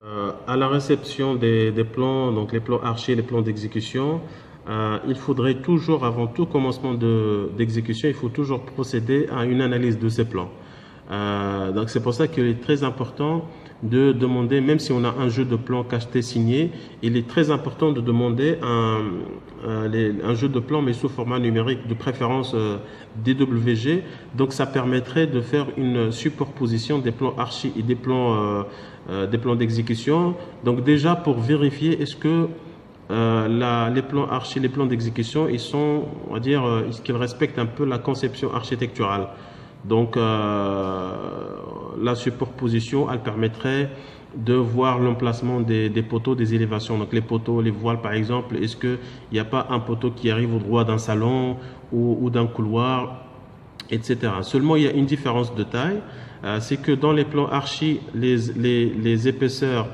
À la réception des plans, donc les plans archi, les plans d'exécution, il faudrait toujours, avant tout commencement d'exécution, il faut toujours procéder à une analyse de ces plans. Donc c'est pour ça qu'il est très important de demander, même si on a un jeu de plans cacheté signé, il est très important de demander un jeu de plans mais sous format numérique, de préférence DWG. Donc ça permettrait de faire une superposition des plans archi et des plans d'exécution. Donc déjà pour vérifier est-ce que les plans archi, les plans d'exécution, ils sont, on va dire, est-ce qu'ils respectent un peu la conception architecturale. Donc la superposition, elle permettrait de voir l'emplacement des poteaux, des élévations. Donc les poteaux, les voiles par exemple, est-ce qu'il n'y a pas un poteau qui arrive au droit d'un salon ou d'un couloir, etc. Seulement, il y a une différence de taille. C'est que dans les plans archi, les épaisseurs,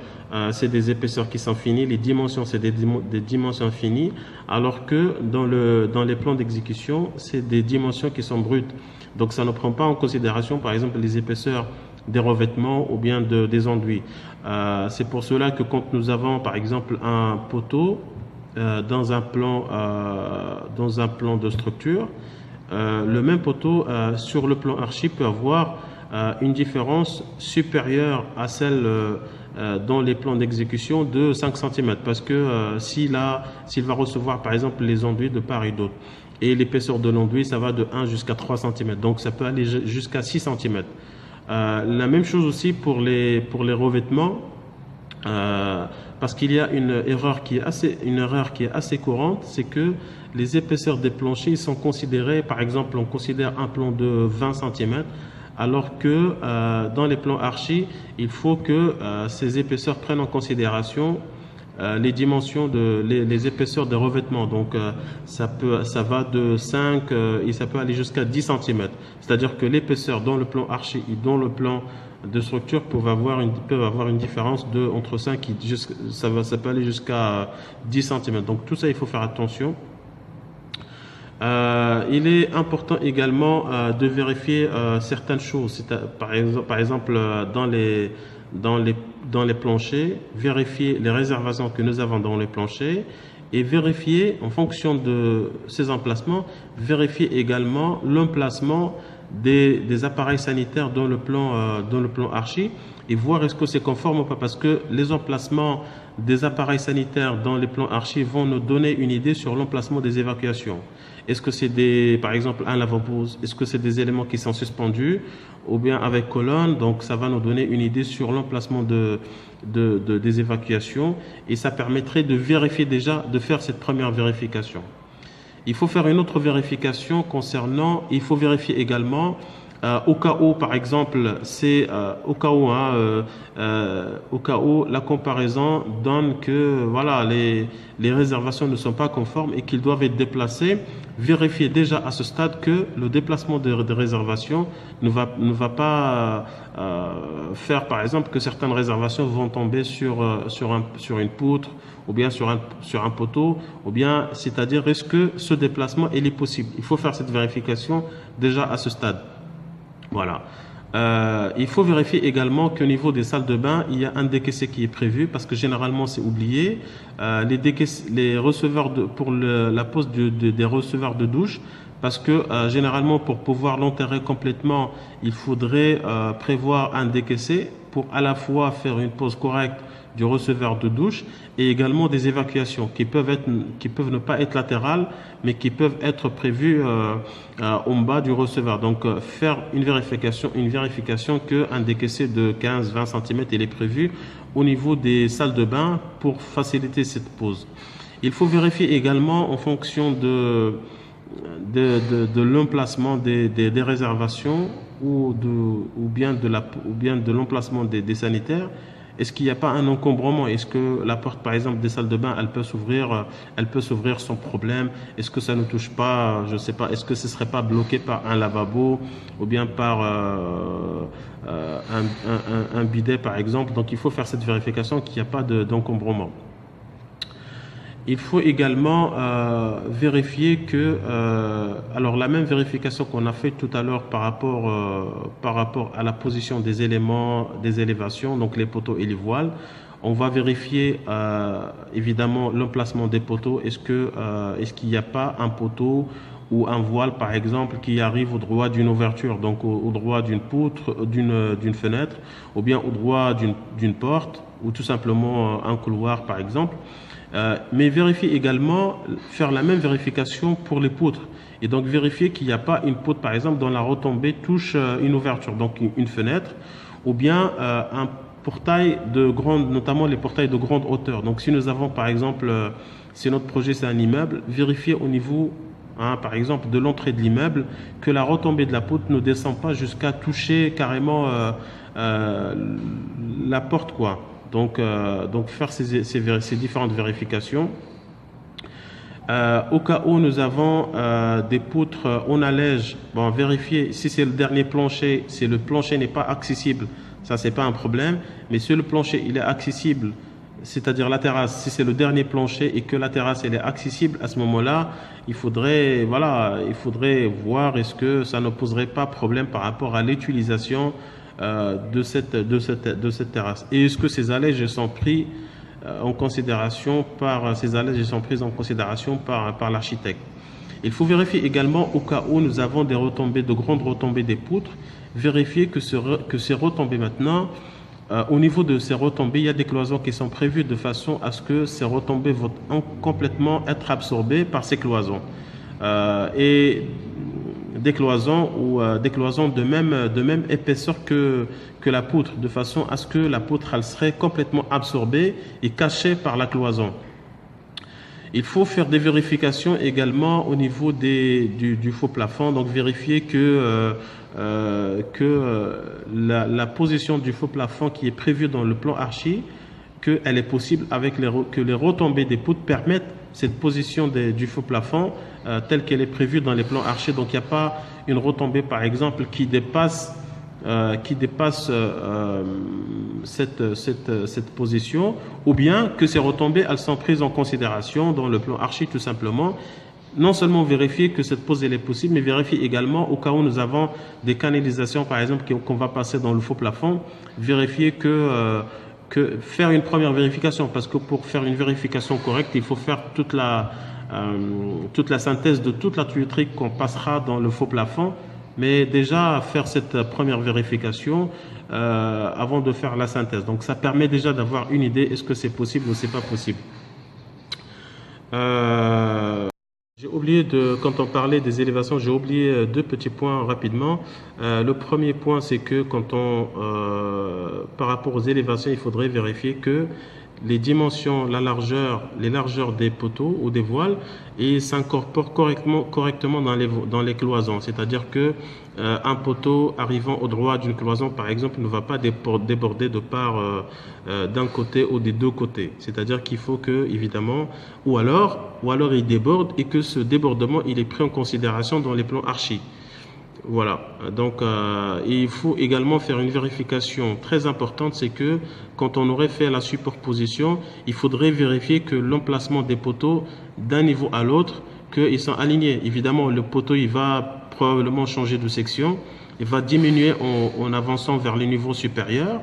c'est des épaisseurs qui sont finies, les dimensions, c'est des dimensions finies, alors que dans les plans d'exécution, c'est des dimensions qui sont brutes. Donc, ça ne prend pas en considération, par exemple, les épaisseurs des revêtements ou bien des enduits. C'est pour cela que quand nous avons, par exemple, un poteau dans un plan de structure, le même poteau sur le plan archi peut avoir une différence supérieure à celle dans les plans d'exécution de 5 cm parce que s'il va recevoir par exemple les enduits de part et d'autre et l'épaisseur de l'enduit ça va de 1 jusqu'à 3 cm donc ça peut aller jusqu'à 6 cm. La même chose aussi pour les revêtements parce qu'il y a une erreur qui est assez courante, c'est que les épaisseurs des planchers sont considérées, par exemple, on considère un plan de 20 cm, alors que dans les plans archi, il faut que ces épaisseurs prennent en considération les dimensions les épaisseurs de revêtement. Donc ça va de 5 et ça peut aller jusqu'à 10 cm. C'est-à-dire que l'épaisseur dans le plan archi et dans le plan de structure peuvent avoir une différence de entre 5 et ça peut aller jusqu'à 10 cm. Donc tout ça, il faut faire attention. Il est important également de vérifier certaines choses. Par exemple dans les, dans les planchers, vérifier les réservations que nous avons dans les planchers et vérifier, en fonction de ces emplacements, vérifier également l'emplacement des appareils sanitaires dans dans le plan archi et voir est-ce que c'est conforme ou pas. Parce que les emplacements des appareils sanitaires dans les plans archi vont nous donner une idée sur l'emplacement des évacuations. Est-ce que c'est par exemple, un lavabo? Est-ce que c'est des éléments qui sont suspendus ou bien avec colonne? Donc, ça va nous donner une idée sur l'emplacement des évacuations et ça permettrait de vérifier déjà, de faire cette première vérification. Il faut faire une autre vérification il faut vérifier également au cas où, par exemple, au cas où la comparaison donne que voilà, les réservations ne sont pas conformes et qu'ils doivent être déplacés, vérifier déjà à ce stade que le déplacement de réservation ne va pas faire, par exemple, que certaines réservations vont tomber sur une poutre ou bien sur un poteau, ou bien, c'est-à-dire, est-ce que ce déplacement est possible? Il faut faire cette vérification déjà à ce stade. Voilà. Il faut vérifier également qu'au niveau des salles de bain, il y a un décaissé qui est prévu parce que généralement c'est oublié. Les receveurs pour la pose des receveurs de douche, parce que généralement pour pouvoir l'enterrer complètement, il faudrait prévoir un décaissé pour à la fois faire une pose correcte du receveur de douche et également des évacuations qui peuvent ne pas être latérales mais qui peuvent être prévues en bas du receveur. Donc faire une vérification qu'un décaissé de 15-20 cm il est prévu au niveau des salles de bain pour faciliter cette pose. Il faut vérifier également en fonction de l'emplacement des réservations ou bien de l'emplacement des sanitaires. Est-ce qu'il n'y a pas un encombrement? Est-ce que la porte, par exemple, des salles de bain, elle peut s'ouvrir sans problème? Est-ce que ça ne touche pas, je ne sais pas, est-ce que ce ne serait pas bloqué par un lavabo ou bien par un bidet, par exemple? Donc, il faut faire cette vérification qu'il n'y a pas d'encombrement. Il faut également vérifier que, alors la même vérification qu'on a fait tout à l'heure par rapport à la position des éléments, des élévations, donc les poteaux et les voiles, On va vérifier évidemment l'emplacement des poteaux. Est-ce qu'il n'y a pas un poteau ou un voile par exemple qui arrive au droit d'une ouverture, donc au droit d'une poutre, d'une fenêtre, ou bien au droit d'une porte, ou tout simplement un couloir par exemple. Mais vérifier également, faire la même vérification pour les poutres. Et donc vérifier qu'il n'y a pas une poutre par exemple dont la retombée touche une ouverture, donc une fenêtre, ou bien un portail de grande, notamment les portails de grande hauteur. Donc si nous avons par exemple, si notre projet c'est un immeuble, vérifier au niveau par exemple de l'entrée de l'immeuble que la retombée de la poutre ne descend pas jusqu'à toucher carrément la porte quoi. Donc faire ces différentes vérifications. Au cas où nous avons des poutres, on allège, bon, vérifier si c'est le dernier plancher, si le plancher n'est pas accessible, ça c'est pas un problème, mais si le plancher il est accessible, c'est-à-dire la terrasse, si c'est le dernier plancher et que la terrasse elle est accessible, à ce moment-là, il faudrait voir est-ce que ça ne poserait pas problème par rapport à l'utilisation de cette terrasse. Et est-ce que ces allèges sont pris en considération ces allèges sont prises en considération par l'architecte. Il faut vérifier également au cas où nous avons des retombées, de grandes retombées des poutres, vérifier que ces retombées maintenant, au niveau de ces retombées, il y a des cloisons qui sont prévues de façon à ce que ces retombées vont complètement être absorbées par ces cloisons. Et des cloisons de même épaisseur que la poutre, de façon à ce que la poutre elle serait complètement absorbée et cachée par la cloison. Il faut faire des vérifications également au niveau du faux plafond, donc vérifier que la position du faux plafond qui est prévue dans le plan archi, qu'elle est possible que les retombées des poutres permettent cette position du faux plafond telle qu'elle est prévue dans les plans archis. Donc il n'y a pas une retombée par exemple qui dépasse cette position, ou bien que ces retombées elles sont prises en considération dans le plan archi tout simplement. Non seulement vérifier que cette pose elle est possible, mais vérifier également au cas où nous avons des canalisations par exemple qu'on va passer dans le faux plafond, vérifier que faire une première vérification, parce que pour faire une vérification correcte, il faut faire toute la synthèse de toute la tuyauterie qu'on passera dans le faux plafond, mais déjà faire cette première vérification avant de faire la synthèse. Donc ça permet déjà d'avoir une idée, est-ce que c'est possible ou c'est pas possible. J'ai oublié quand on parlait des élévations, j'ai oublié deux petits points rapidement. Le premier point, c'est que par rapport aux élévations, il faudrait vérifier que les dimensions, les largeurs des poteaux ou des voiles, et s'incorporent correctement dans les cloisons. C'est-à-dire que un poteau arrivant au droit d'une cloison, par exemple, ne va pas déborder de part d'un côté ou des deux côtés. C'est-à-dire qu'il faut que, évidemment, ou alors il déborde et que ce débordement, il est pris en considération dans les plans archi. Voilà, donc il faut également faire une vérification très importante, c'est que quand on aurait fait la superposition, il faudrait vérifier que l'emplacement des poteaux d'un niveau à l'autre, qu'ils sont alignés. Évidemment, le poteau, il va probablement changer de section, il va diminuer en avançant vers les niveaux supérieurs,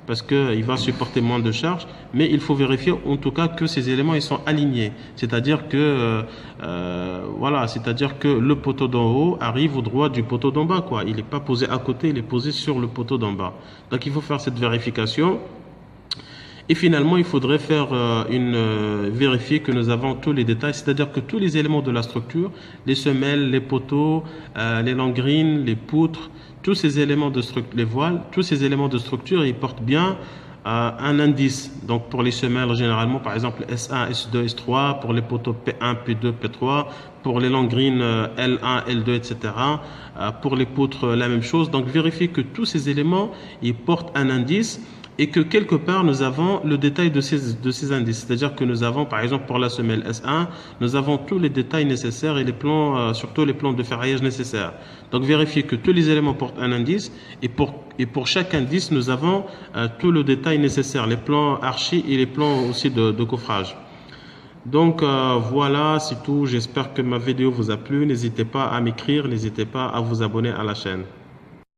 parce qu'il va supporter moins de charge, mais il faut vérifier en tout cas que ces éléments ils sont alignés, c'est-à-dire que le poteau d'en haut arrive au droit du poteau d'en bas, quoi. Il n'est pas posé à côté, il est posé sur le poteau d'en bas. Donc il faut faire cette vérification. Et finalement, il faudrait vérifier que nous avons tous les détails, c'est-à-dire que tous les éléments de la structure, les semelles, les poteaux, les langrines, les poutres, tous ces éléments de structure, les voiles, tous ces éléments de structure, ils portent bien un indice. Donc pour les semelles, généralement, par exemple, S1, S2, S3, pour les poteaux P1, P2, P3, pour les langrines L1, L2, etc. Pour les poutres, la même chose. Donc vérifier que tous ces éléments, ils portent un indice, et que quelque part nous avons le détail de ces indices. C'est-à-dire que nous avons par exemple pour la semelle S1, nous avons tous les détails nécessaires et les plans, surtout les plans de ferraillage nécessaires. Donc vérifier que tous les éléments portent un indice, et pour chaque indice nous avons tout le détail nécessaire, les plans archi et les plans aussi de coffrage. Donc voilà, c'est tout. J'espère que ma vidéo vous a plu. N'hésitez pas à m'écrire, n'hésitez pas à vous abonner à la chaîne.